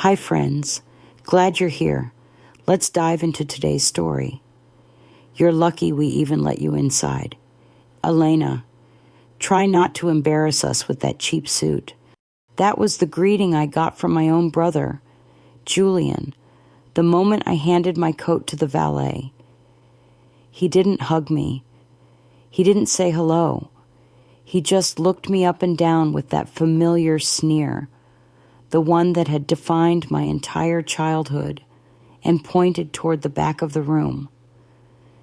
Hi, friends. Glad you're here. Let's dive into today's story. You're lucky we even let you inside. Elena, try not to embarrass us with that cheap suit. That was the greeting I got from my own brother, Julian, the moment I handed my coat to the valet. He didn't hug me. He didn't say hello. He just looked me up and down with that familiar sneer, the one that had defined my entire childhood, and pointed toward the back of the room.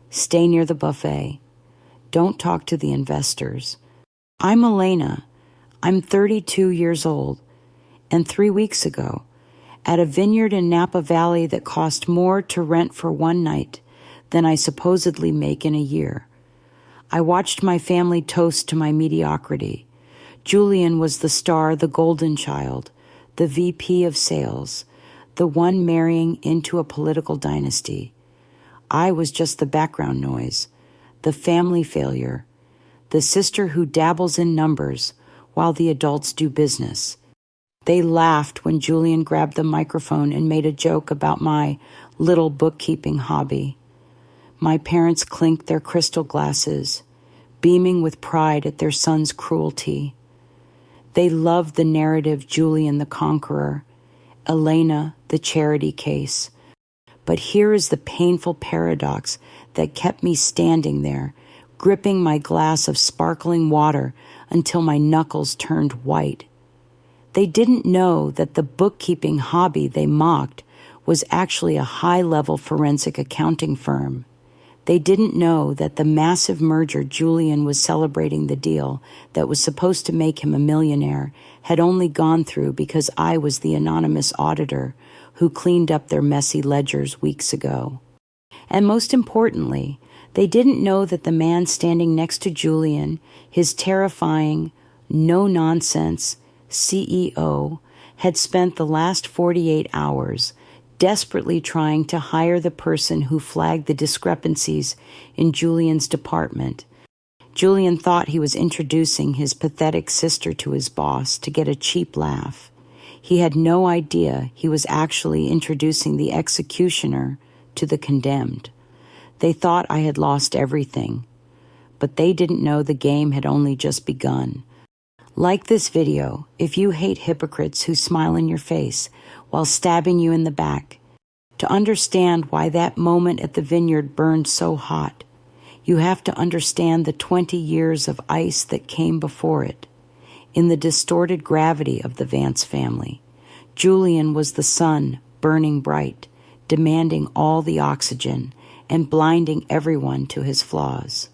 Stay near the buffet. Don't talk to the investors. I'm Elena. I'm 32 years old, and 3 weeks ago, at a vineyard in Napa Valley that cost more to rent for one night than I supposedly make in a year, I watched my family toast to my mediocrity. Julian was the star, the golden child, the VP of sales, the one marrying into a political dynasty. I was just the background noise, the family failure, the sister who dabbles in numbers while the adults do business. They laughed when Julian grabbed the microphone and made a joke about my little bookkeeping hobby. My parents clinked their crystal glasses, beaming with pride at their son's cruelty. They loved the narrative Julian the conqueror, Elena the charity case. But here is the painful paradox that kept me standing there, gripping my glass of sparkling water until my knuckles turned white. They didn't know that the bookkeeping hobby they mocked was actually a high-level forensic accounting firm. They didn't know that the massive merger Julian was celebrating the deal that was supposed to make him a millionaire had only gone through because I was the anonymous auditor who cleaned up their messy ledgers weeks ago. And most importantly, they didn't know that the man standing next to Julian, his terrifying, no-nonsense CEO, had spent the last 48 hours desperately trying to hire the person who flagged the discrepancies in Julian's department. Julian thought he was introducing his pathetic sister to his boss to get a cheap laugh. He had no idea he was actually introducing the executioner to the condemned. They thought I had lost everything, but they didn't know the game had only just begun. Like this video if you hate hypocrites who smile in your face while stabbing you in the back. To understand why that moment at the vineyard burned so hot, you have to understand the 20 years of ice that came before it. In the distorted gravity of the Vance family, Julian was the sun burning bright, demanding all the oxygen and blinding everyone to his flaws.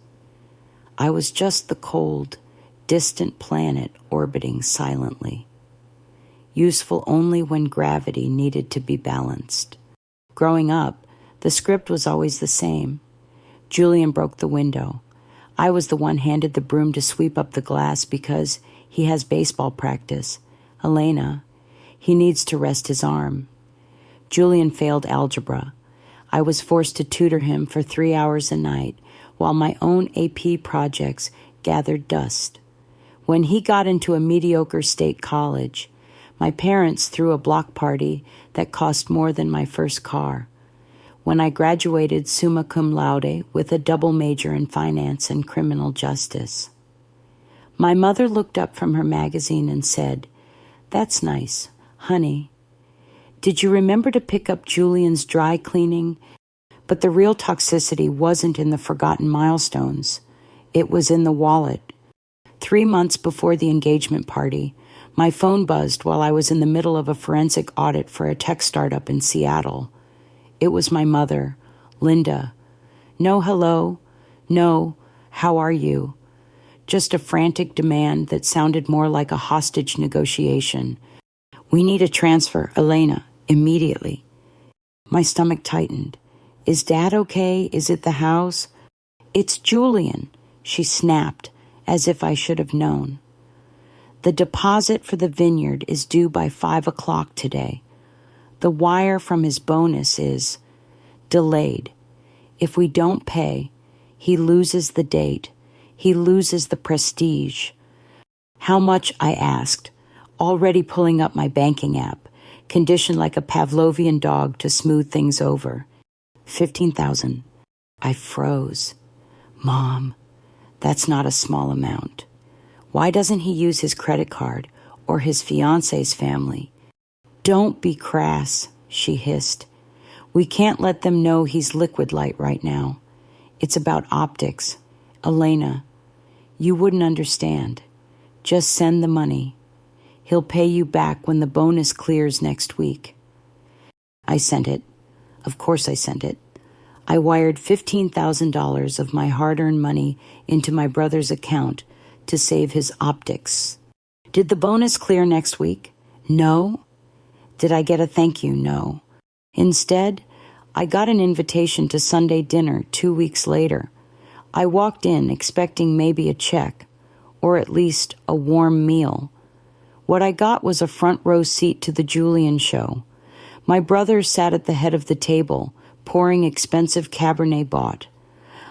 I was just the cold, distant planet orbiting silently, useful only when gravity needed to be balanced. Growing up, the script was always the same. Julian broke the window. I was the one handed the broom to sweep up the glass because he has baseball practice. Elena, he needs to rest his arm. Julian failed algebra. I was forced to tutor him for 3 hours a night while my own AP projects gathered dust. When he got into a mediocre state college, my parents threw a block party that cost more than my first car. When I graduated summa cum laude with a double major in finance and criminal justice. My mother looked up from her magazine and said, "That's nice, honey. Did you remember to pick up Julian's dry cleaning?" But the real toxicity wasn't in the forgotten milestones. It was in the wallet. 3 months before the engagement party, my phone buzzed while I was in the middle of a forensic audit for a tech startup in Seattle. It was my mother, Linda. No hello, no how are you? Just a frantic demand that sounded more like a hostage negotiation. "We need a transfer, Elena, immediately." My stomach tightened. "Is Dad okay? Is it the house?" "It's Julian," she snapped, as if I should have known. "The deposit for the vineyard is due by 5 o'clock today. The wire from his bonus is delayed. If we don't pay, he loses the date. He loses the prestige." "How much?" I asked, already pulling up my banking app, conditioned like a Pavlovian dog to smooth things over. 15,000. I froze. Mom, that's not a small amount. Why doesn't he use his credit card or his fiance's family? Don't be crass, she hissed. We can't let them know he's liquid light right now. It's about optics. Elena, you wouldn't understand. Just send the money. He'll pay you back when the bonus clears next week. I sent it. Of course I sent it. I wired $15,000 of my hard-earned money into my brother's account to save his optics. Did the bonus clear next week? No. Did I get a thank you? No. Instead, I got an invitation to Sunday dinner 2 weeks later. I walked in expecting maybe a check, or at least a warm meal. What I got was a front row seat to the Julian show. My brother sat at the head of the table, pouring expensive Cabernet bought.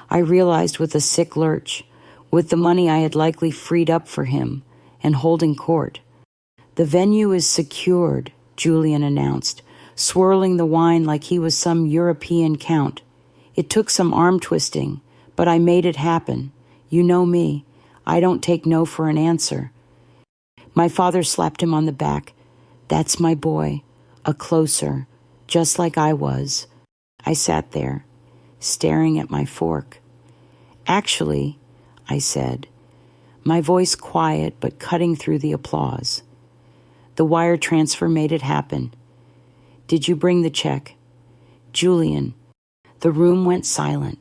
I realized with a sick lurch, with the money I had likely freed up for him, and holding court. The venue is secured, Julian announced, swirling the wine like he was some European count. It took some arm twisting, but I made it happen. You know me. I don't take no for an answer. My father slapped him on the back. That's my boy, a closer, just like I was. I sat there, staring at my fork. Actually, I said, my voice quiet but cutting through the applause. The wire transfer made it happen. Did you bring the check? Julian. The room went silent,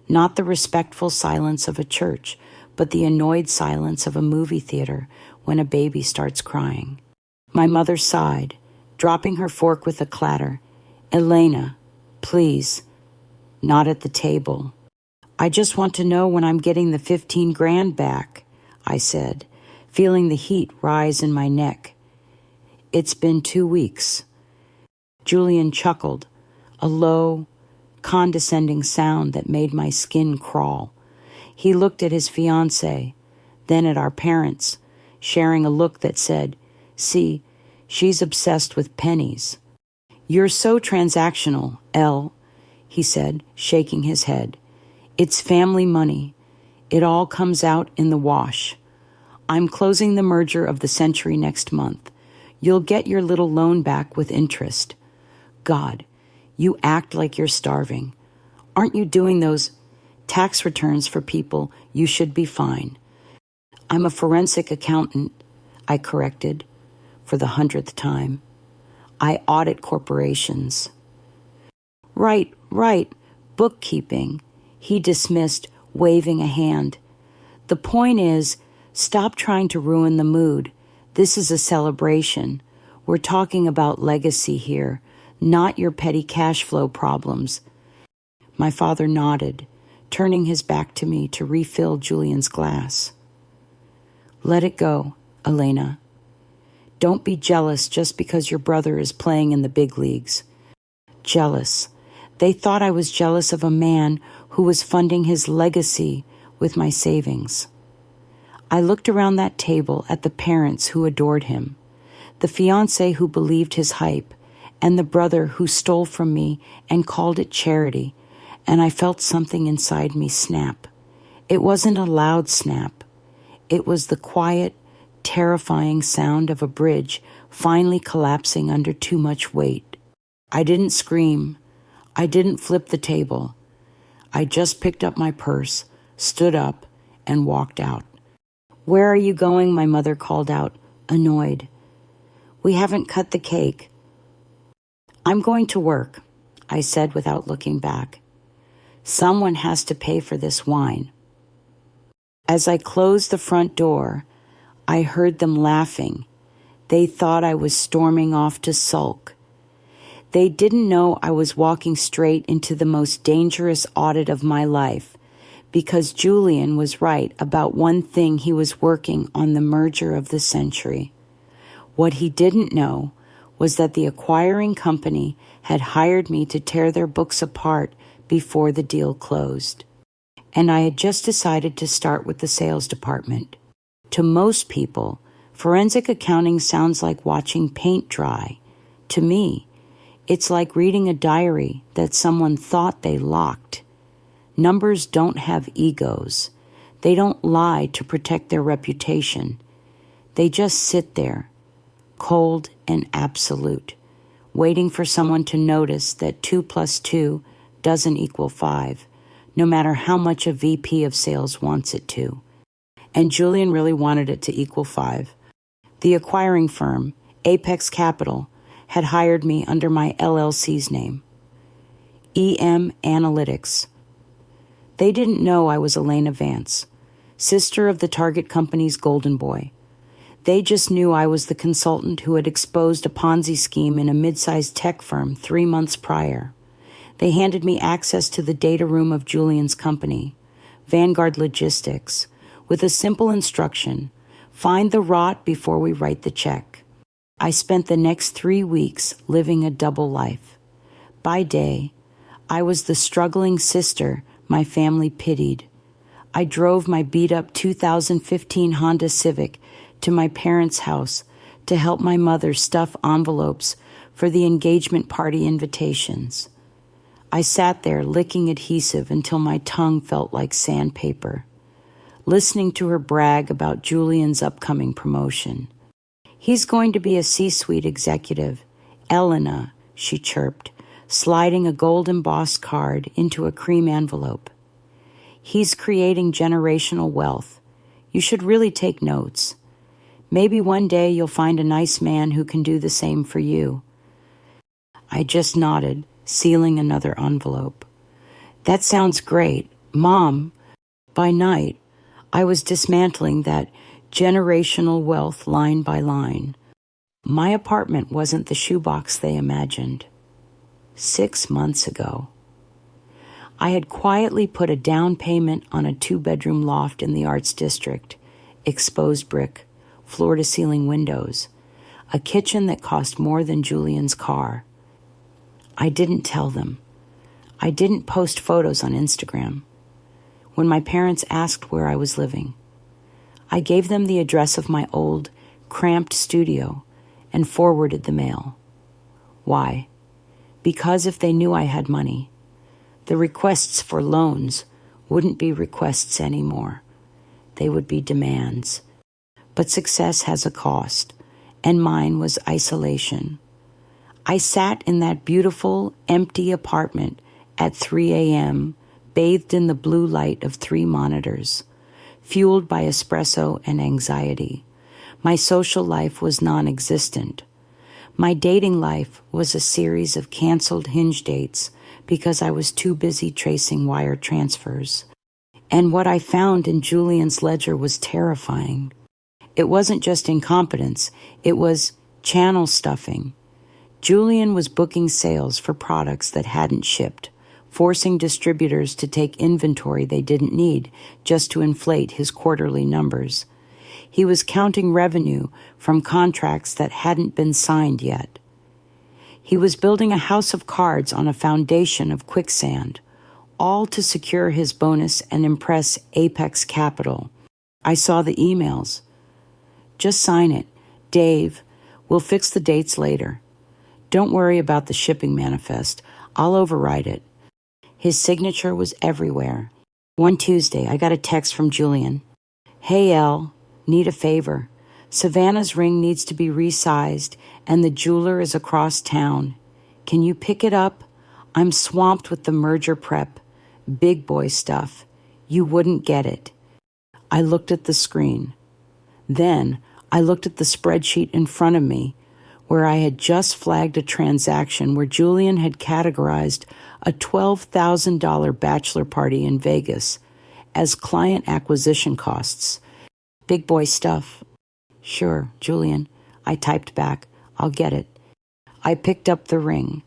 not the respectful silence of a church, but the annoyed silence of a movie theater when a baby starts crying. My mother sighed, dropping her fork with a clatter. Elena, please, not at the table. I just want to know when I'm getting the 15 grand back, I said, feeling the heat rise in my neck. It's been 2 weeks. Julian chuckled, a low, condescending sound that made my skin crawl. He looked at his fiancée, then at our parents, sharing a look that said, see, she's obsessed with pennies. You're so transactional, Elle, he said, shaking his head. It's family money. It all comes out in the wash. I'm closing the merger of the century next month. You'll get your little loan back with interest. God, you act like you're starving. Aren't you doing those tax returns for people? You should be fine. I'm a forensic accountant, I corrected, for the 100th time. I audit corporations. Right, bookkeeping, he dismissed, waving a hand. The point is, stop trying to ruin the mood. This is a celebration. We're talking about legacy here, not your petty cash flow problems. My father nodded, turning his back to me to refill Julian's glass. Let it go, Elena. Don't be jealous just because your brother is playing in the big leagues. Jealous. They thought I was jealous of a man who was funding his legacy with my savings. I looked around that table at the parents who adored him, the fiancé who believed his hype, and the brother who stole from me and called it charity, and I felt something inside me snap. It wasn't a loud snap. It was the quiet, terrifying sound of a bridge finally collapsing under too much weight. I didn't scream. I didn't flip the table. I just picked up my purse, stood up, and walked out. Where are you going? My mother called out, annoyed. We haven't cut the cake. I'm going to work, I said without looking back. Someone has to pay for this wine. As I closed the front door, I heard them laughing. They thought I was storming off to sulk. They didn't know I was walking straight into the most dangerous audit of my life, because Julian was right about one thing. He was working on the merger of the century. What he didn't know was that the acquiring company had hired me to tear their books apart before the deal closed. And I had just decided to start with the sales department. To most people, forensic accounting sounds like watching paint dry. To me, it's like reading a diary that someone thought they locked. Numbers don't have egos. They don't lie to protect their reputation. They just sit there, cold and absolute, waiting for someone to notice that 2 plus 2 doesn't equal 5, no matter how much a VP of sales wants it to. And Julian really wanted it to equal 5. The acquiring firm, Apex Capital, had hired me under my LLC's name, EM Analytics. They didn't know I was Elena Vance, sister of the target company's golden boy. They just knew I was the consultant who had exposed a Ponzi scheme in a mid-sized tech firm 3 months prior. They handed me access to the data room of Julian's company, Vanguard Logistics, with a simple instruction: find the rot before we write the check. I spent the next 3 weeks living a double life. By day, I was the struggling sister my family pitied. I drove my beat-up 2015 Honda Civic to my parents' house to help my mother stuff envelopes for the engagement party invitations. I sat there licking adhesive until my tongue felt like sandpaper, listening to her brag about Julian's upcoming promotion. He's going to be a C-suite executive. Elena, she chirped, sliding a gold-embossed card into a cream envelope. He's creating generational wealth. You should really take notes. Maybe one day you'll find a nice man who can do the same for you. I just nodded, sealing another envelope. That sounds great. Mom, by night, I was dismantling that generational wealth line by line. My apartment wasn't the shoebox they imagined. 6 months ago, I had quietly put a down payment on a 2-bedroom loft in the Arts District, exposed brick, floor-to-ceiling windows, a kitchen that cost more than Julian's car. I didn't tell them. I didn't post photos on Instagram. When my parents asked where I was living, I gave them the address of my old, cramped studio and forwarded the mail. Why? Because if they knew I had money, the requests for loans wouldn't be requests anymore. They would be demands. But success has a cost, and mine was isolation. I sat in that beautiful, empty apartment at 3 a.m., bathed in the blue light of 3 monitors, fueled by espresso and anxiety. My social life was non-existent. My dating life was a series of canceled Hinge dates because I was too busy tracing wire transfers. And what I found in Julian's ledger was terrifying. It wasn't just incompetence, it was channel stuffing. Julian was booking sales for products that hadn't shipped, forcing distributors to take inventory they didn't need just to inflate his quarterly numbers. He was counting revenue from contracts that hadn't been signed yet. He was building a house of cards on a foundation of quicksand, all to secure his bonus and impress Apex Capital. I saw the emails. Just sign it. Dave, we'll fix the dates later. Don't worry about the shipping manifest. I'll override it. His signature was everywhere. One Tuesday, I got a text from Julian. Hey, Elle, need a favor. Savannah's ring needs to be resized, and the jeweler is across town. Can you pick it up? I'm swamped with the merger prep. Big boy stuff. You wouldn't get it. I looked at the screen. Then I looked at the spreadsheet in front of me, where I had just flagged a transaction where Julian had categorized a $12,000 bachelor party in Vegas as client acquisition costs. Big boy stuff. Sure, Julian, I typed back. I'll get it. I picked up the ring.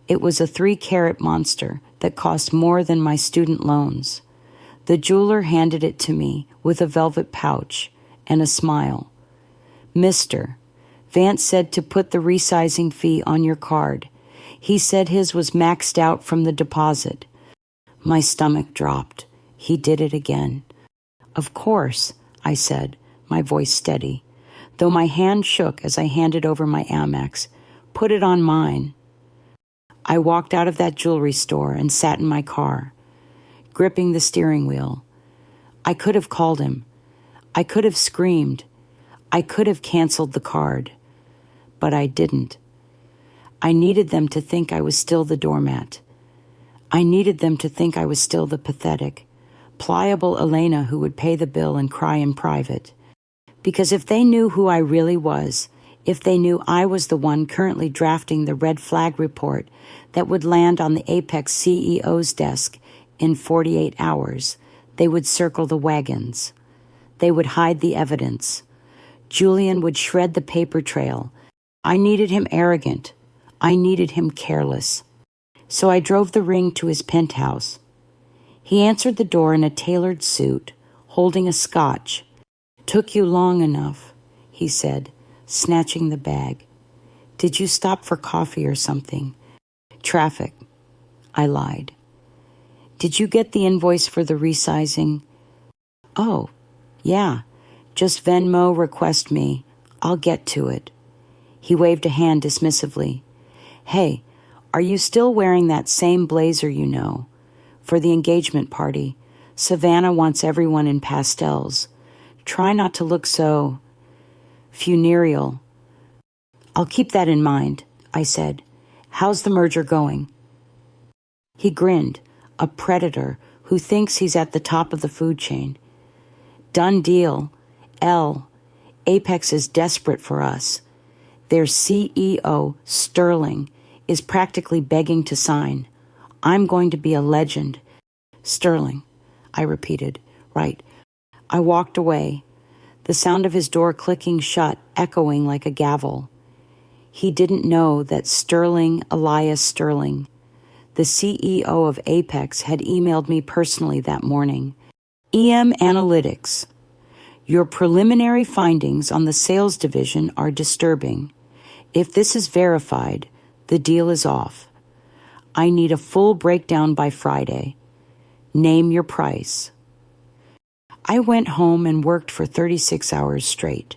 It was a 3-carat monster that cost more than my student loans. The jeweler handed it to me with a velvet pouch and a smile. Mister, Vance said to put the resizing fee on your card. He said his was maxed out from the deposit. My stomach dropped. He did it again. Of course, I said, my voice steady, though my hand shook as I handed over my Amex. Put it on mine. I walked out of that jewelry store and sat in my car, gripping the steering wheel. I could have called him. I could have screamed. I could have canceled the card. But I didn't. I needed them to think I was still the doormat. I needed them to think I was still the pathetic, pliable Elena who would pay the bill and cry in private. Because if they knew who I really was, if they knew I was the one currently drafting the red flag report that would land on the Apex CEO's desk in 48 hours, they would circle the wagons. They would hide the evidence. Julian would shred the paper trail. I needed him arrogant. I needed him careless. So I drove the ring to his penthouse. He answered the door in a tailored suit, holding a scotch. "Took you long enough," he said, snatching the bag. "Did you stop for coffee or something?" "Traffic." I lied. "Did you get the invoice for the resizing?" "Oh, yeah. Just Venmo request me. I'll get to it." He waved a hand dismissively. "Hey, are you still wearing that same blazer you know? For the engagement party, Savannah wants everyone in pastels. Try not to look so funereal." "I'll keep that in mind," I said. "How's the merger going?" He grinned, a predator who thinks he's at the top of the food chain. "Done deal. Apex is desperate for us. Their CEO, Sterling, is practically begging to sign. I'm going to be a legend." "Sterling," I repeated. "Right." I walked away, the sound of his door clicking shut echoing like a gavel. He didn't know that Sterling Elias Sterling, the CEO of Apex, had emailed me personally that morning. "EM Analytics. Your preliminary findings on the sales division are disturbing. If this is verified, the deal is off. I need a full breakdown by Friday. Name your price." I went home and worked for 36 hours straight.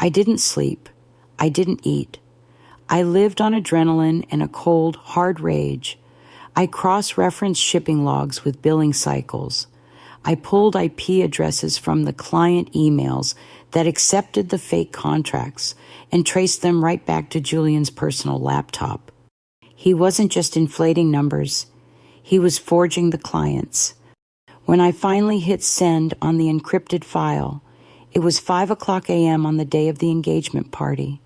I didn't sleep. I didn't eat. I lived on adrenaline and a cold, hard rage. I cross-referenced shipping logs with billing cycles. I pulled IP addresses from the client emails that accepted the fake contracts and traced them right back to Julian's personal laptop. He wasn't just inflating numbers. He was forging the clients. When I finally hit send on the encrypted file, it was 5:00 a.m. on the day of the engagement party.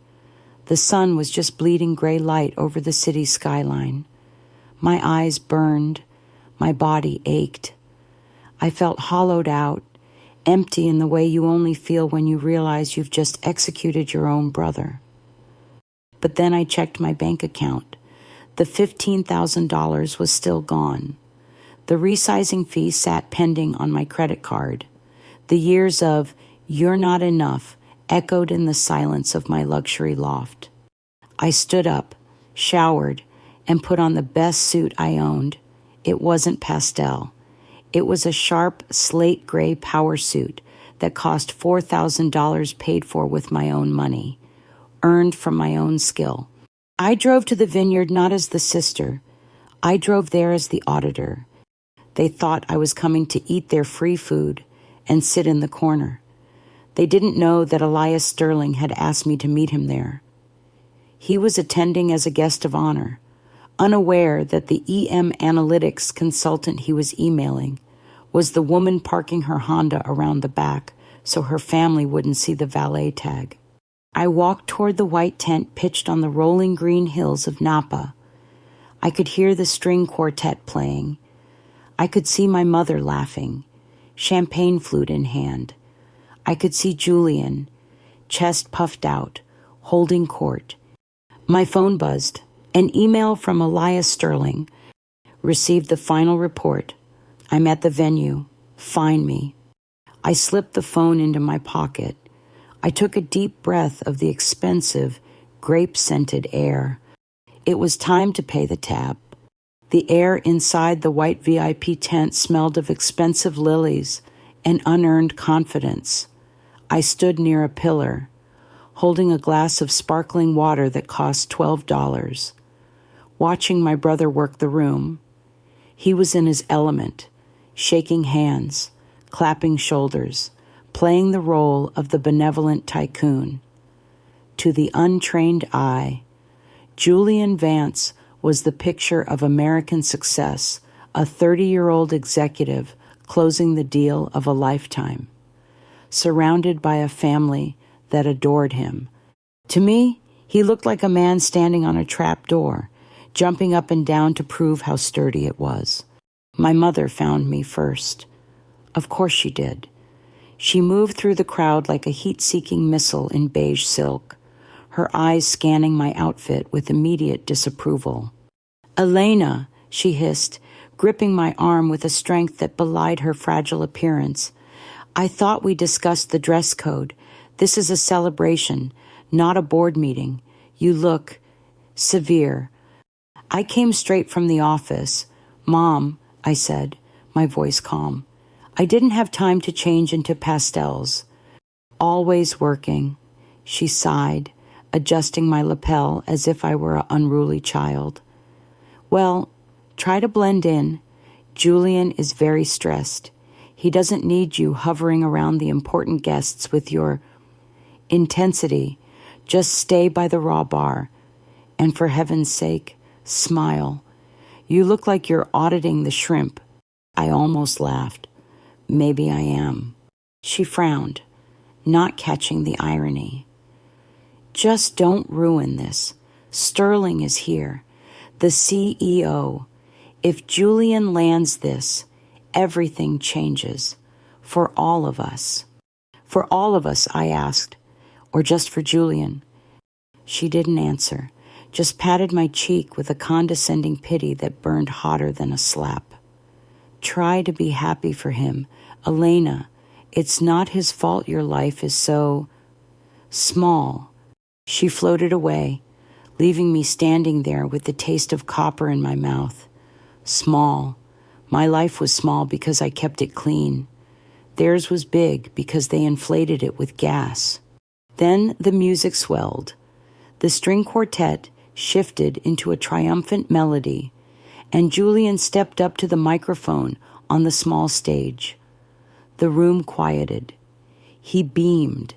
The sun was just bleeding gray light over the city skyline. My eyes burned. My body ached. I felt hollowed out, empty in the way you only feel when you realize you've just executed your own brother. But then I checked my bank account. The $15,000 was still gone. The resizing fee sat pending on my credit card. The years of "you're not enough" echoed in the silence of my luxury loft. I stood up, showered, and put on the best suit I owned. It wasn't pastel. It was a sharp, slate gray power suit that cost $4,000 paid for with my own money, earned from my own skill. I drove to the vineyard not as the sister. I drove there as the auditor. They thought I was coming to eat their free food and sit in the corner. They didn't know that Elias Sterling had asked me to meet him there. He was attending as a guest of honor, unaware that the EM Analytics consultant he was emailing was the woman parking her Honda around the back so her family wouldn't see the valet tag. I walked toward the white tent pitched on the rolling green hills of Napa. I could hear the string quartet playing. I could see my mother laughing, champagne flute in hand. I could see Julian, chest puffed out, holding court. My phone buzzed. An email from Elias Sterling. Received the final report. I'm at the venue. Find me. I slipped the phone into my pocket. I took a deep breath of the expensive, grape-scented air. It was time to pay the tab. The air inside the white VIP tent smelled of expensive lilies and unearned confidence. I stood near a pillar, holding a glass of sparkling water that cost $12, watching my brother work the room. He was in his element, shaking hands, clapping shoulders, playing the role of the benevolent tycoon. To the untrained eye, Julian Vance was the picture of American success, a 30-year-old executive closing the deal of a lifetime, surrounded by a family that adored him. To me, he looked like a man standing on a trap door, jumping up and down to prove how sturdy it was. My mother found me first. Of course she did. She moved through the crowd like a heat-seeking missile in beige silk, her eyes scanning my outfit with immediate disapproval. "Elena," she hissed, gripping my arm with a strength that belied her fragile appearance. "I thought we discussed the dress code. This is a celebration, not a board meeting. You look severe." I came straight from the office. "Mom," I said, my voice calm. I didn't have time to change into pastels. "Always working," she sighed, adjusting my lapel as if I were an unruly child. "Well, try to blend in. Julian is very stressed. He doesn't need you hovering around the important guests with your intensity. Just stay by the raw bar. And for heaven's sake, smile. You look like you're auditing the shrimp." I almost laughed. "Maybe I am." She frowned, not catching the irony. "Just don't ruin this. Sterling is here, the CEO. If Julian lands this, everything changes. For all of us." "For all of us," I asked, "or just for Julian?" She didn't answer, just patted my cheek with a condescending pity that burned hotter than a slap. "Try to be happy for him. Elena, it's not his fault your life is so small." She floated away, leaving me standing there with the taste of copper in my mouth. Small. My life was small because I kept it clean. Theirs was big because they inflated it with gas. Then the music swelled. The string quartet shifted into a triumphant melody, and Julian stepped up to the microphone on the small stage. The room quieted. He beamed,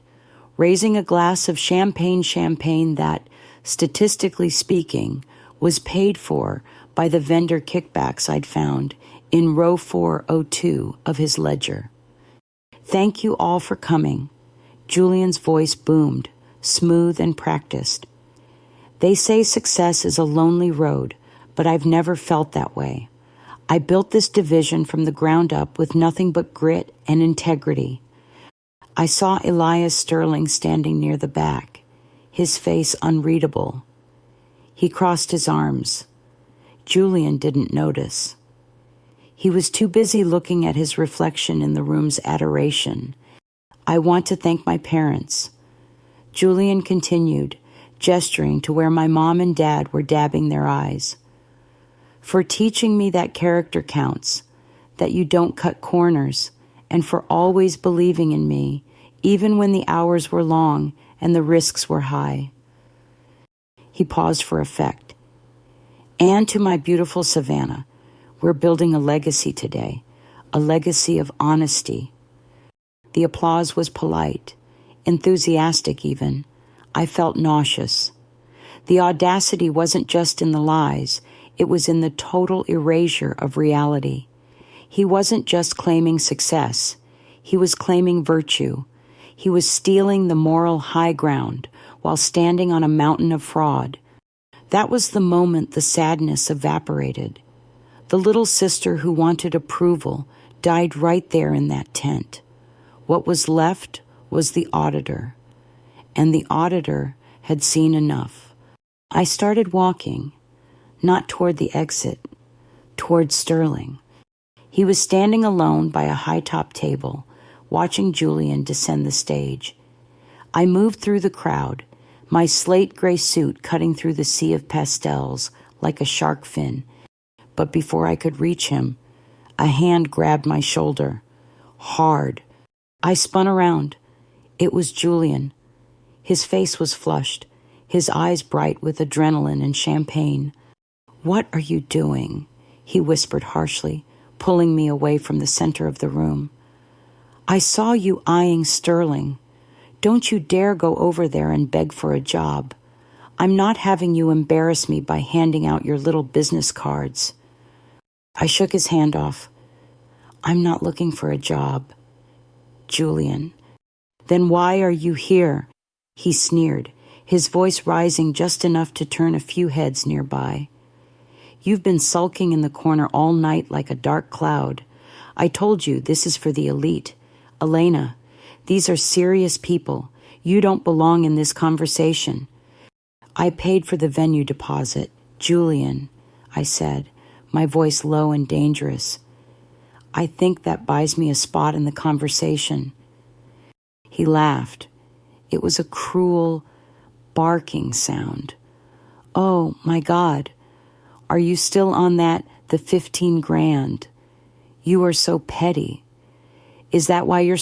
raising a glass of champagne that, statistically speaking, was paid for by the vendor kickbacks I'd found in row 402 of his ledger. "Thank you all for coming." Julian's voice boomed, smooth and practiced. "They say success is a lonely road, but I've never felt that way. I built this division from the ground up with nothing but grit and integrity." I saw Elias Sterling standing near the back, his face unreadable. He crossed his arms. Julian didn't notice. He was too busy looking at his reflection in the room's adoration. "I want to thank my parents." Julian continued, gesturing to where my mom and dad were dabbing their eyes. "For teaching me that character counts, that you don't cut corners, and for always believing in me, even when the hours were long and the risks were high." He paused for effect. "And to my beautiful Savannah, we're building a legacy today, a legacy of honesty." The applause was polite, enthusiastic even. I felt nauseous. The audacity wasn't just in the lies, it was in the total erasure of reality. He wasn't just claiming success, he was claiming virtue. He was stealing the moral high ground while standing on a mountain of fraud. That was the moment the sadness evaporated. The little sister who wanted approval died right there in that tent. What was left was the auditor, and the auditor had seen enough. I started walking, not toward the exit, toward Sterling. He was standing alone by a high-top table, watching Julian descend the stage. I moved through the crowd, my slate gray suit cutting through the sea of pastels like a shark fin. But before I could reach him, a hand grabbed my shoulder. Hard. I spun around. It was Julian. His face was flushed, his eyes bright with adrenaline and champagne. "What are you doing?" he whispered harshly, pulling me away from the center of the room. "I saw you eyeing Sterling. Don't you dare go over there and beg for a job. I'm not having you embarrass me by handing out your little business cards." I shook his hand off. "I'm not looking for a job." "Julian." "Then why are you here?" he sneered, his voice rising just enough to turn a few heads nearby. "You've been sulking in the corner all night like a dark cloud. I told you this is for the elite. Elena, these are serious people. You don't belong in this conversation." "I paid for the venue deposit." "Julian," I said, my voice low and dangerous. "I think that buys me a spot in the conversation." He laughed. It was a cruel, barking sound. "Oh, my God. Are you still on the 15 grand? You are so petty. Is that why you're